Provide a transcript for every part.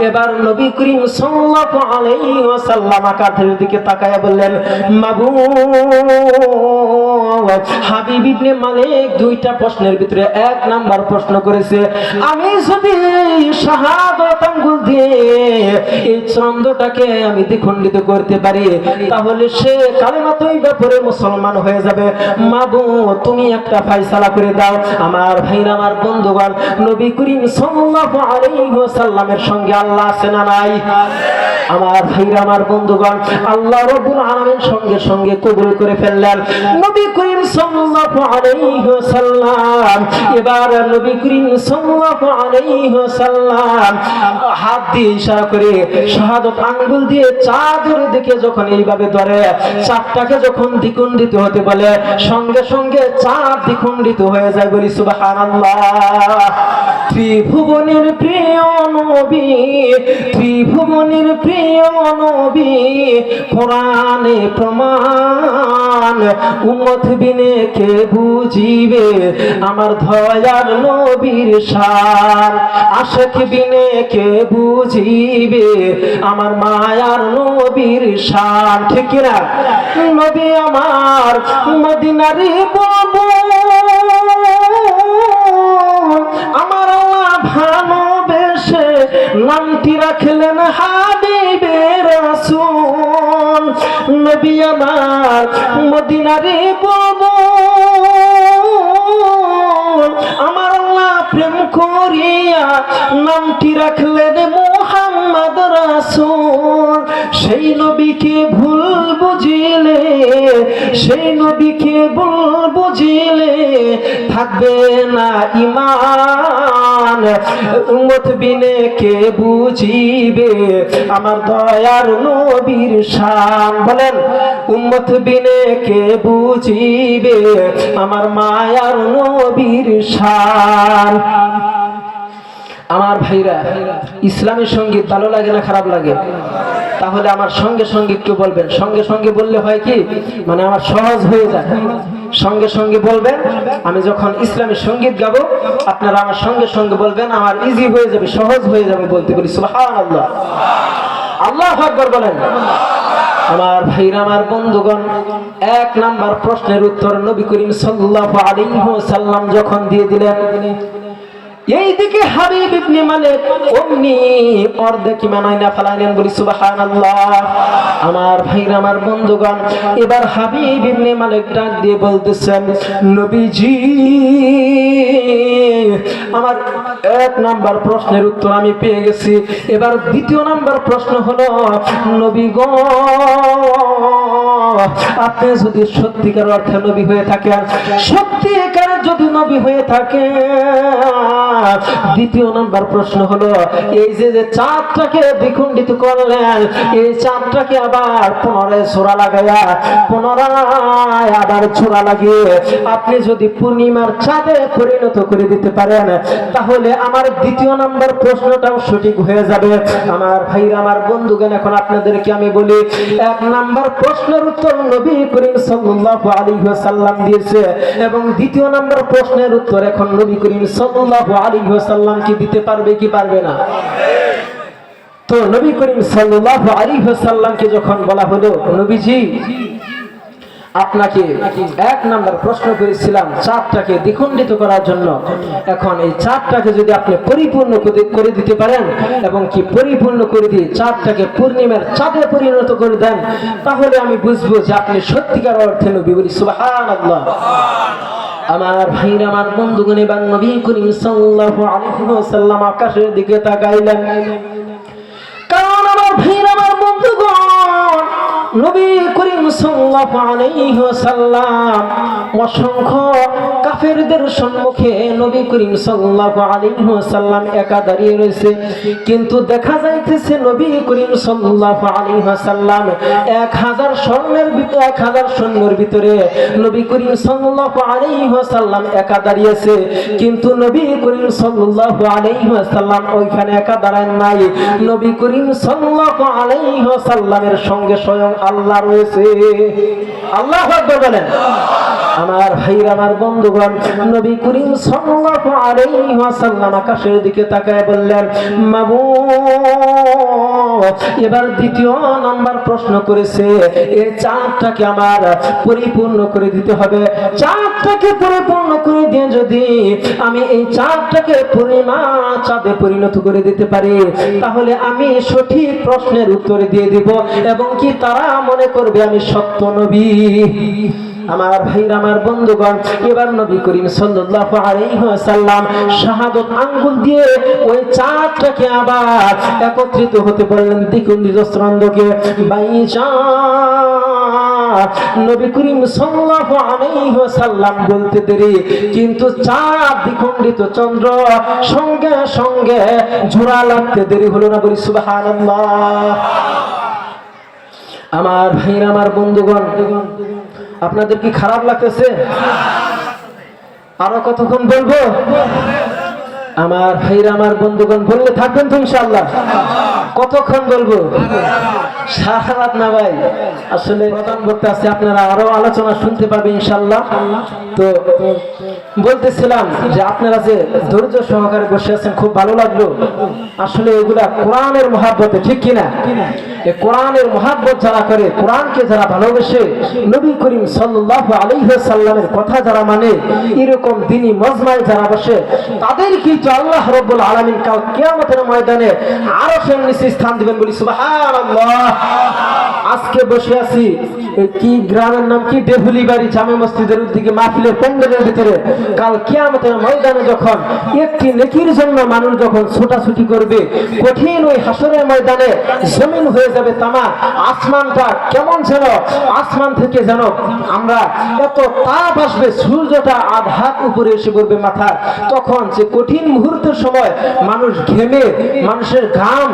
এবার নবী করিম সাল্লাল্লাহু আলাইহি ওয়াসাল্লাম আকাশের দিকে তাকায়া বললেন, মাবুদ, হাবিব ইবনে মালিক দুইটা প্রশ্নের ভিতরে এক নাম্বার প্রশ্ন করেছে, আমি যদি শাহাদাত আঙ্গুল দিয়ে এই চন্দ্রটাকে আমি দ্বিখণ্ডিত করতে পারি তাহলে সে কালেমা তয়্যিবা পড়ে মুসলমান হয়ে যাবে। মাবুদ, তুমি একটা ফয়সালা করে দাও। আমার ভাইরা, আমার বন্ধুগণ, নবী করিম সাল্লাল্লাহু আলাইহি ওয়াসাল্লামের সঙ্গে আল্লাহ আছে না নাই? আমার ভাইরা, আমার বন্ধুগণ, আল্লাহ রাব্বুল আলামিন সঙ্গে সঙ্গে কবুল করে ফেললেন নবী করিম সাল্লাল্লাহু আলাইহি ওয়াসাল্লাম। এবার নবী করিম সাল্লাল্লাহু আলাইহি ওয়াসাল্লাম হাত দিয়ে ইশারা করে শাহাদাত আঙ্গুল দিয়ে চাঁদের দিকে যখন এইভাবে ধরে, চাঁদটাকে যখন দ্বিখণ্ডিত হতে বলে সঙ্গে সঙ্গে চাঁদ দ্বিখণ্ডিত হয়ে যায়। বলি সুবহানাল্লাহ। ত্রিভুবনের প্রিয় নবী, ত্রিভুবনের প্রিয় নবী, কোরআনে প্রমাণ, উম্মত বিনে কে বুঝিবে আমার দয়ার নবীর শান, আশিক বিনে কে বুঝিবে আমার মায়ার নবীর শান। ঠিক না? নবী আমার মদিনারে বাবু, আমার আল্লাহ ভালোবেসে নামটি রাখলেন হাবিবে রাসূল। নবী আমার মদিনারে বাবু, আমার আল্লাহ প্রেম করিয়া নামটি রাখলেন মুহাম্মদ রাসূল। সেই নবীকে ভুল বুঝিলে, সেই নবীকে ভুল বুঝিলে থাকবে না ঈমান, উম্মত বিনে কে বুঝিবে আমার দয়ার নবীর শান। বলেন, উম্মত বিনে কে বুঝিবে আমার মায়ার নবীর শান। আমার ভাইরা, ইসলামের সঙ্গীত ভালো লাগে না খারাপ লাগে? তাহলে আমার সঙ্গে সঙ্গে একটু বলবেন। সঙ্গে সঙ্গে বললে হয় কি, মানে আমার সহজ হয়ে যায়। সঙ্গে সঙ্গে বলবেন। আমি যখন ইসলামের সঙ্গীত গাবো আপনারা আমার সঙ্গে সঙ্গে বলবেন, আমার ইজি হয়ে যাবে, সহজ হয়ে যাবে বলতে। বলি সুবহানাল্লাহ, আল্লাহু আকবার বলেন। আমার ভাইরা, আমার বন্ধুগণ, এক নাম্বার প্রশ্নের উত্তর নবী করিম সাল্লাল্লাহু আলাইহি ওয়াসাল্লাম যখন দিয়ে দিলেন, এইদিকে হাবিব ইবনে মালিক অমনি অর্ধেক মানাইনা ফালাইলেন। বলি সুবহানাল্লাহ। আমার ভাইরা, আমার বন্ধুগণ, এবার হাবিব ইবনে মালিক ডাক দিয়ে বলতেছেন, নবীজি, আমার এক নাম্বার প্রশ্নের উত্তর আমি পেয়ে গেছি। এবার দ্বিতীয় নাম্বার প্রশ্ন হলো, নবী গো, আপনি যদি সত্যিকার অর্থে নবী হয়ে থাকেন, সত্যিকার যদি নবী হয়ে থাকে, দ্বিতীয় নাম্বার প্রশ্ন হলো, এই যে চাঁদটাকে দ্বিখণ্ডিত করলেন, এই চাঁদটাকে আবার পুনরায় ছোড়া লাগাইয়া, পুনরায় আবার ছোড়া লাগিয়ে আপনি যদি পূর্ণিমার চাঁদে পরিণত করে দিতে পারেন তাহলে আমার দ্বিতীয় নাম্বার প্রশ্নটাও সঠিক হয়ে যাবে। আমার ভাইরা, আমার বন্ধুগণ, এখন আপনাদেরকে আমি বলি, এক নাম্বার প্রশ্নের উত্তর নবী করিম সাল্লাল্লাহু আলাইহি ওয়াসাল্লাম দিয়েছে এবং দ্বিতীয় নাম্বার প্রশ্নের উত্তর এখন নবী করিম সাল্লাল্লাহু আলাইহি ওয়াসাল্লাম কি দিতে পারবে কি পারবে না? তো নবী করিম সাল্লাল্লাহু আলাইহি ওয়াসাল্লামকে যখন বলা হলো, নবীজি, আপনাকে এক নাম্বার প্রশ্ন করেছিলাম চাঁদটাকে দ্বিখণ্ডিত করার জন্য, এখন এই চাঁদটাকে যদি আপনি পরিপূর্ণ করে দিতে পারেন এবং কি পরিপূর্ণ করে দিয়ে চাঁদটাকে পূর্ণিমার চাঁদে পরিণত করে দেন তাহলে আমি বুঝবো যে আপনি সত্যিকার অর্থে নবী। বলি সুবহানাল্লাহ। আমার ভাইরা, আমার বন্ধুগণ, এবার নবী করিম সাল্লাল্লাহু আলাইহি ওয়াসাল্লাম আকাশের দিকে তাকাইলেন। কারণ আমার ভাইরা, আমার বন্ধুগণ, নবী করিম সাল্লাল্লাহু আলাইহি ওয়াসাল্লাম অসংখ্য কাফেরদের সম্মুখে নবী করিম সাল্লাল্লাহু আলাইহি ওয়াসাল্লাম একা দাঁড়িয়ে রয়েছে, কিন্তু দেখা যাইতেছে নবী করিম সাল্লাল্লাহু আলাইহি ওয়াসাল্লাম 1000 সৈন্যের ভিতরে নবী করিম সাল্লাল্লাহু আলাইহি ওয়াসাল্লাম একা দাঁড়িয়েছে, কিন্তু নবী করিম সাল্লাল্লাহু আলাইহি ওয়াসাল্লাম ওইখানে একা দাঁড়ান নাই। নবী করিম সাল্লাল্লাহু আলাইহি ওয়াসাল্লামের সঙ্গে স্বয়ং আল্লাহ রয়েছে। আল্লাহু আকবার বলেন। আমার ভাইরা, আমার বন্ধুগণ, নবী করিম সাল্লাল্লাহু আলাইহি ওয়াসাল্লাম আকাশের দিকে তাকায় বললেন, মাবুদ, এবার দ্বিতীয় নাম্বার প্রশ্ন করেছে, এই চাঁদটাকে আমার পরিপূর্ণ করে দিতে হবে। চাঁদটাকে পরিপূর্ণ করে দিয়ে যদি আমি এই চাঁদটাকে পূর্ণিমা চাঁদে পরিণত করে দিতে পারি, তাহলে আমি সঠিক প্রশ্নের উত্তর দিয়ে দিব এবং কি তারা মনে করবে আমি সত্য নবী। আমার ভাইরা, আমার বন্ধুগণ, এবার নবী করিম সাল্লাল্লাহু আলাইহি ওয়াসাল্লাম শাহাদাত আঙ্গুল দিয়ে ওই চাঁদটাকে আবার একত্রিত হতে বললেন দ্বিখণ্ডিত চন্দ্রকে। নবী করিম সাল্লাল্লাহু আলাইহি ওয়াসাল্লাম বলতে দেরি, কিন্তু চাঁদ দ্বিখণ্ডিত চন্দ্র সঙ্গে সঙ্গে জোড়া লাগতে দেরি হলো না। বলি সুবহানাল্লাহ। আমার ভাইরা, আমার বন্ধুগণ, আপনাদের কি খারাপ লাগতেছে? আরো কতক্ষণ বলবো? আমার ভাইরা, আমার বন্ধুগণ, বললে থাকবেন তো ইনশাআল্লাহ? কতক্ষণ বলবো? সারা রাত না ভাই, আসলে প্রধান বক্তা আছে, আপনারা আরো আলোচনা শুনতে পাবেন ইনশাআল্লাহ। তো বলতেছিলাম যে আপনারা যে ধৈর্য সহকারে বসে আছেন খুব ভালো লাগলো। আসলে এগুলা কোরআনের মহাব্বতে, ঠিক কিনা? এই কোরআনের মহাব্বত যারা করে, কোরআনকে যারা ভালোবাসে, নবী করিম সাল্লাল্লাহু আলাইহি ওয়াসাল্লামের কথা যারা মানে, এরকম দ্বীনি মজমায় যারা বসে, তাদের কিন্তু আল্লাহ রাব্বুল আলামিন কাল কিয়ামতের ময়দানে আরশের নিচে স্থান দিবেন। বলি সুবহানাল্লাহ। আজকে বসে আছি কি গ্রামের নাম কি, ডেভুলিবাড়ি জামে মসজিদের উদ্দিকে মাহফিলের প্যান্ডেলের ভিতরে। কাল কিয়ামতের ময়দানে যখন একটি নেকির জন্য মানুষ যখন ছোটাছুটি করবে, কঠিন ওই হাসরের ময়দানে জমিন হয়ে যাবে তামা, আসমানটা কেমন যেন, আসমান থেকে যেন আমরা এত তাপ আসবে, সূর্যটা আধ হাত উপরে এসে পড়বে মাথা। তখন যে কঠিন মুহূর্তের সময় মানুষ ঘেমে, মানুষের ঘাম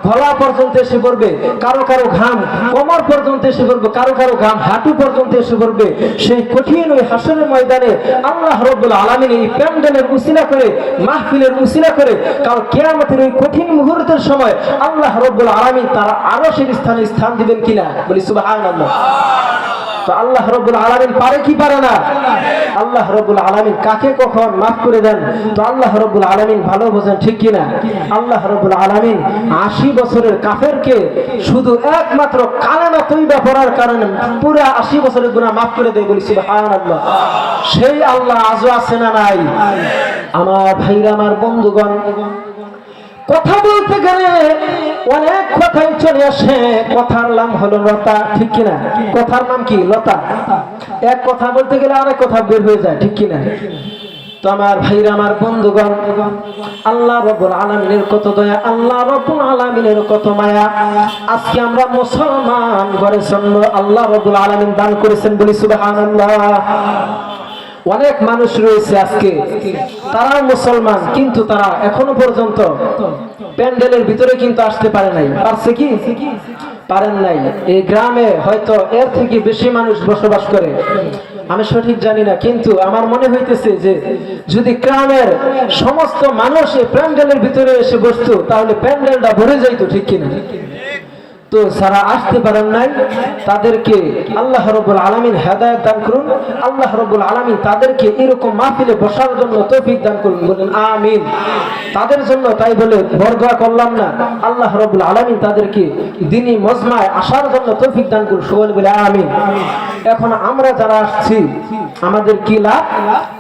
গলা পর্যন্ত এসে পড়বে, কারো কারো ঘাম কোমর পর্যন্ত এসে পড়বে, কারো কারো ঘাম হাঁটু পর্যন্ত এসে পড়বে। সেই কঠিন ওই হাসরের ময়দানে আল্লাহ রাব্বুল আলামিন এই প্যান্ডেলের উসিলা করে, মাহফিলের উসিলা করে কাল কিয়ামতের ওই কঠিন মুহূর্তের সময় আল্লাহ রাব্বুল আলামিন তারা আরশের স্থানে স্থান দিবেন কিনা? বলি সুবহানাল্লাহ। তো আল্লাহ রাব্বুল আলামিন পারে কি পারে না? আল্লাহ রাব্বুল আলামিন কাকে কখন মাফ করে দেন তো আল্লাহ রাব্বুল আলামিন ভালো বোঝেন, ঠিক কিনা? আল্লাহ রাব্বুল আলামিন 80 বছরের কাফেরকে শুধু একমাত্র কালেমা তয়বা পড়ার কারণে পুরো 80 বছরের গুনাহ মাফ করে দেয়। বলি সুবহানাল্লাহ। সেই আল্লাহ আজও আছে না নাই? আমার ভাইরা, আমার বন্ধুগণ, কথা বলতে গেলে অনেক কথাই চলে আসে। কথার নাম হলো লতা, ঠিক কিনা? কথার নাম কি? লতা। এক কথা বলতে গেলে আরেক কথা বের হয়ে যায়, ঠিক কিনা? তো আমার ভাইরা, আমার বন্ধুগণ, আল্লাহ রাব্বুল আলামিনের কত দয়া, আল্লাহ রাব্বুল আলামিনের কত মায়া। আজকে আমরা মুসলমান ঘরের জন্য আল্লাহ রাব্বুল আলামিন দান করেছেন। বলি সুবহানাল্লাহ। অনেক মানুষ রয়েছে আজকে তারা মুসলমান, কিন্তু তারা এখনো পর্যন্ত প্যান্ডেলের ভিতরে কিন্তু আসতে পারে নাই। পারছে কি? পারেন নাই। এই গ্রামে হয়তো এর থেকে বেশি মানুষ বসবাস করে, আমি সঠিক জানি না, কিন্তু আমার মনে হইতেছে যে যদি গ্রামের সমস্ত মানুষ এই প্যান্ডেলের ভিতরে এসে বসতো, তাহলে প্যান্ডেলটা ভরে যাইতো, ঠিক কিনা? তো যারা আসতে পারেন নাই তাদেরকে আল্লাহ রাব্বুল আলামিন হেদায়েত দান করুন। আল্লাহ রাব্বুল আলামিন তাদেরকে এরকম মাহফিলে বসার জন্য তৌফিক দান করুন। বলেন আমিন। তাদের জন্য তাই বলে বরদোয়া করলাম না, আল্লাহ রাব্বুল আলামিন তাদেরকে দ্বীনি মজমায় আসার জন্য তৌফিক দান করুন। সকলে বলে আমিন। এখন আমরা যারা আসছি আমাদের কি লাভ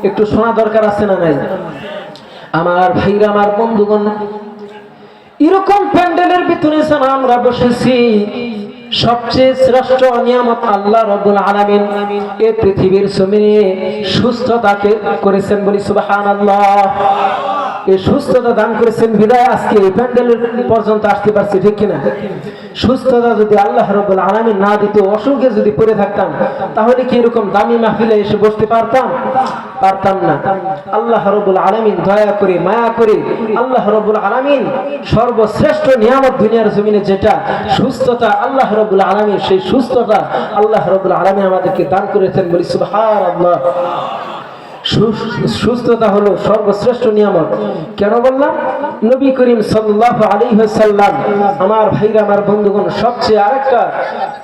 একটু শোনা দরকার আছে না নাই? আমার ভাইরা, আমার বন্ধুগণ, এরকম প্যান্ডেলের ভিতরে আমরা বসেছি, সবচেয়ে শ্রেষ্ঠ নিয়ামত আল্লাহ রাব্বুল আলামিন এই পৃথিবীর জমিনে সুস্থতাকে করেছেন। বলি সুবহানাল্লাহ। এই সুস্থতা দান করেছেন বিদায় আজকে এই প্যান্ডেলের পর্যন্ত আসতে পারছি, ঠিক কিনা? সুস্থতা যদি আল্লাহ রাব্বুল আলামিন না দিত, অসুখে যদি পড়ে থাকতাম, তাহলে কি এরকম দামি মাহফিলে এসে বসতে পারতাম? পারতাম না। আল্লাহ রাব্বুল আলামিন দয়া করে, মায়া করে, আল্লাহ রাব্বুল আলামিন সর্বশ্রেষ্ঠ নিয়ামত দুনিয়ার জমিনে যেটা সুস্থতা, আল্লাহ রাব্বুল আলামিন সেই সুস্থতা আল্লাহ রাব্বুল আলামিন আমাদেরকে দান করেছেন। বলি সুবহানাল্লাহ। সুস্থতা হলো সর্বশ্রেষ্ঠ নিয়ামত। কেন বললাম? নবী করিম সাল্লাল্লাহু আলাইহি ওয়াসাল্লাম, আমার ভাইরা আমার বন্ধুগণ, সবচেয়ে আরেকটা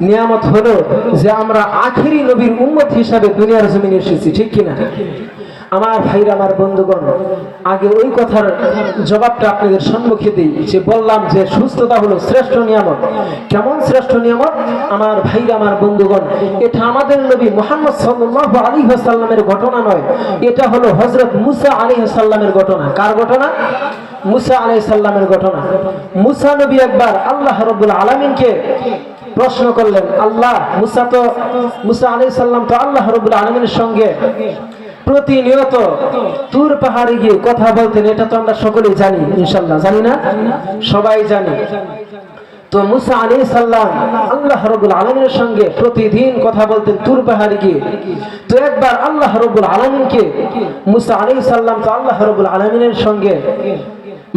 নিয়ামত হলো যে আমরা আখেরি নবীর উম্মত হিসাবে দুনিয়ার জমিনে এসেছি, ঠিক কিনা? আমার ভাইরা আমার বন্ধুগণ, আগে ওই কথার জবাবটা আপনাদের সম্মুখে দিই যে বললাম যে সুস্থতা হলো শ্রেষ্ঠ নিয়ামত। কেমন শ্রেষ্ঠ নিয়ামত? আমার ভাইরা আমার বন্ধুগণ, এটা আমাদের নবী মুহাম্মদ সাল্লাল্লাহু আলাইহি ওয়াসাল্লামের ঘটনা নয়, এটা হলো হযরত মুসা আলাইহিস সালামের ঘটনা। কার ঘটনা? মুসা আলাইহিস সালামের ঘটনা। মুসা নবী একবার আল্লাহ রাব্বুল আলামিনকে প্রশ্ন করলেন। মুসা আলাইহিস সালাম তো আল্লাহ রাব্বুল আলামিনের সঙ্গে প্রতিনিয়ত তুর পাহাড়ে গিয়ে কথা বলতেন, এটা তো আমরা সকলেই জানি, ইনশাআল্লাহ জানি না? সবাই জানি। তো মুসা আলাইহিস সালাম আল্লাহ রাব্বুল আলামিনের সঙ্গে প্রতিদিন কথা বলতেন তুর পাহাড়ে গিয়ে। তো একবার আল্লাহ রাব্বুল আলামিনকে মুসা আলাইহিস সালাম তো আল্লাহ রাব্বুল আলামিনের সঙ্গে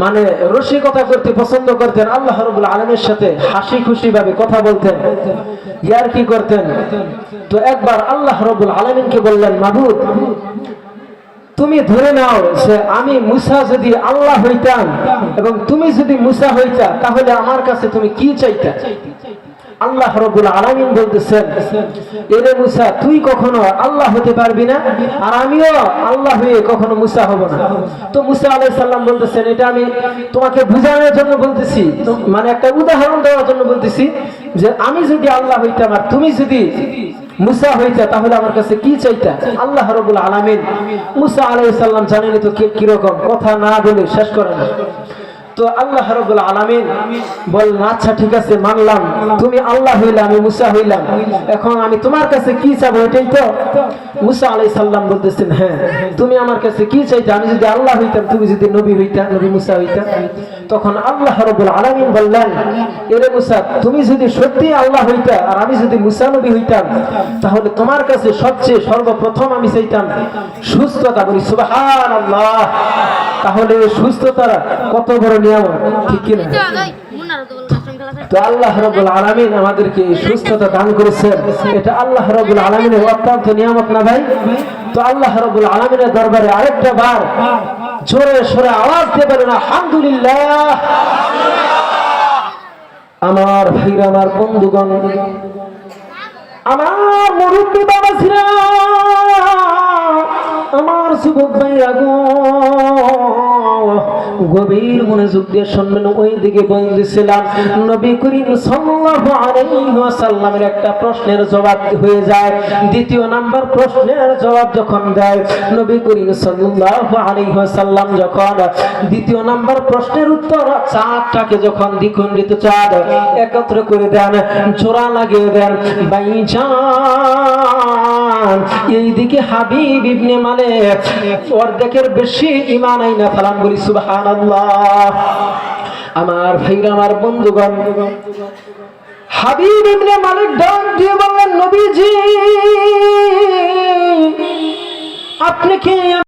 মানে রসিকতা করতে পছন্দ করতেন, আল্লাহ রাব্বুল আলামিনের সাথে হাসি খুশি ভাবে কথা বলতেন, ইয়ারকি করতেন। তো একবার আল্লাহ রাব্বুল আলামিনকে বললেন, মাবুদ, তুমি ধরে নাও যে আমি মুসা যদি আল্লাহ হইতাম এবং তুমি যদি মুসা হইতা, তাহলে আমার কাছে তুমি কি চাইতা? আল্লাহ রাব্বুল আলামিন বলতেছেন, এরে মুসা, তুই কখনো আল্লাহ হতে পারবি না, আর আমিও আল্লাহ হয়ে কখনো মুসা হব না। তো মুসা আলাইহিস সালাম বলতেছেন, এটা আমি তোমাকে বুঝানোর জন্য বলতেছি, মানে একটা উদাহরণ দেওয়ার জন্য বলতেছি যে আমি যদি আল্লাহ হইতাম আর তুমি যদি মুসা হইতা, তাহলে আমার কাছে কি চাইতা? আল্লাহ রাব্বুল আলামিন মুসা আলাইহিস সালাম জানেনই তো কিরকম, কথা না বলে শেষ করে না। তো আল্লাহ রাব্বুল আলামিন বললেন, আচ্ছা ঠিক আছে, মানলাম তুমি আল্লাহ হইলা, আমি মুসা হইলাম, এখন আমি তোমার কাছে কি চাবো, এটাই তো? মুসা আলাইহিস সালাম বলতেছেন, হ্যাঁ, তুমি আমার কাছে কি চাইতা? আমি যদি আল্লাহ হইতাম, তুমি যদি নবী হইতা, নবী মুসা হইতা। তখন আল্লাহ রাব্বুল আলামিন বললেন, এরে মুসা, তুমি যদি সত্যি আল্লাহ হইতা আর আমি যদি মুসা নবী হইতাম, তাহলে তোমার কাছে সবচেয়ে সর্বপ্রথম আমি চাইতাম সুস্থতা। বলি সুবহানাল্লাহ। তাহলে সুস্থতার কত বড় নিয়ামত, ঠিক কি না? তো আল্লাহ রাব্বুল আলামিন আমাদেরকে সুস্থতা দান করেছেন, এটা আল্লাহ রাব্বুল আলামিনের অত্যন্ত নিয়ামত না ভাই? তো আল্লাহ রাব্বুল আলামিনের দরবারে আরেকটা বার জোরে সোরে আওয়াজ দিয়ে বলেন আলহামদুলিল্লাহ। আমার ভাইরা আমার বন্ধুগণ, আমার মুরব্বী বাবাজিরা, আমার যুবক ভাইরা গো, গভীর মনোযোগ দিয়ে শুনবেন। ওই দিকে বলতেছিলাম, নবী করিম সাল্লাল্লাহু আলাইহি ওয়াসাল্লামের একটা প্রশ্নের জবাব হয়ে যায়, দ্বিতীয় নাম্বার প্রশ্নের জবাব যখন দেয় নবী করিম সাল্লাল্লাহু আলাইহি ওয়াসাল্লাম, যখন দ্বিতীয় নাম্বার প্রশ্নের উত্তর চাঁদটাকে যখন দ্বিখণ্ডিত চাঁদ একত্র করে দেন, জোড়া লাগিয়ে দেন, বাইজান এইদিকে হাবিব ইবনে মালিক অর্ধেকের বেশি ঈমান আইনা ফেলান। বলি সুবহানাল্লাহ। আমার ভাইরা আমার বন্ধুগণ, হাবিব ইবনে মালিক ডাক দিয়ে বললেন, নবীজি, আপনি কি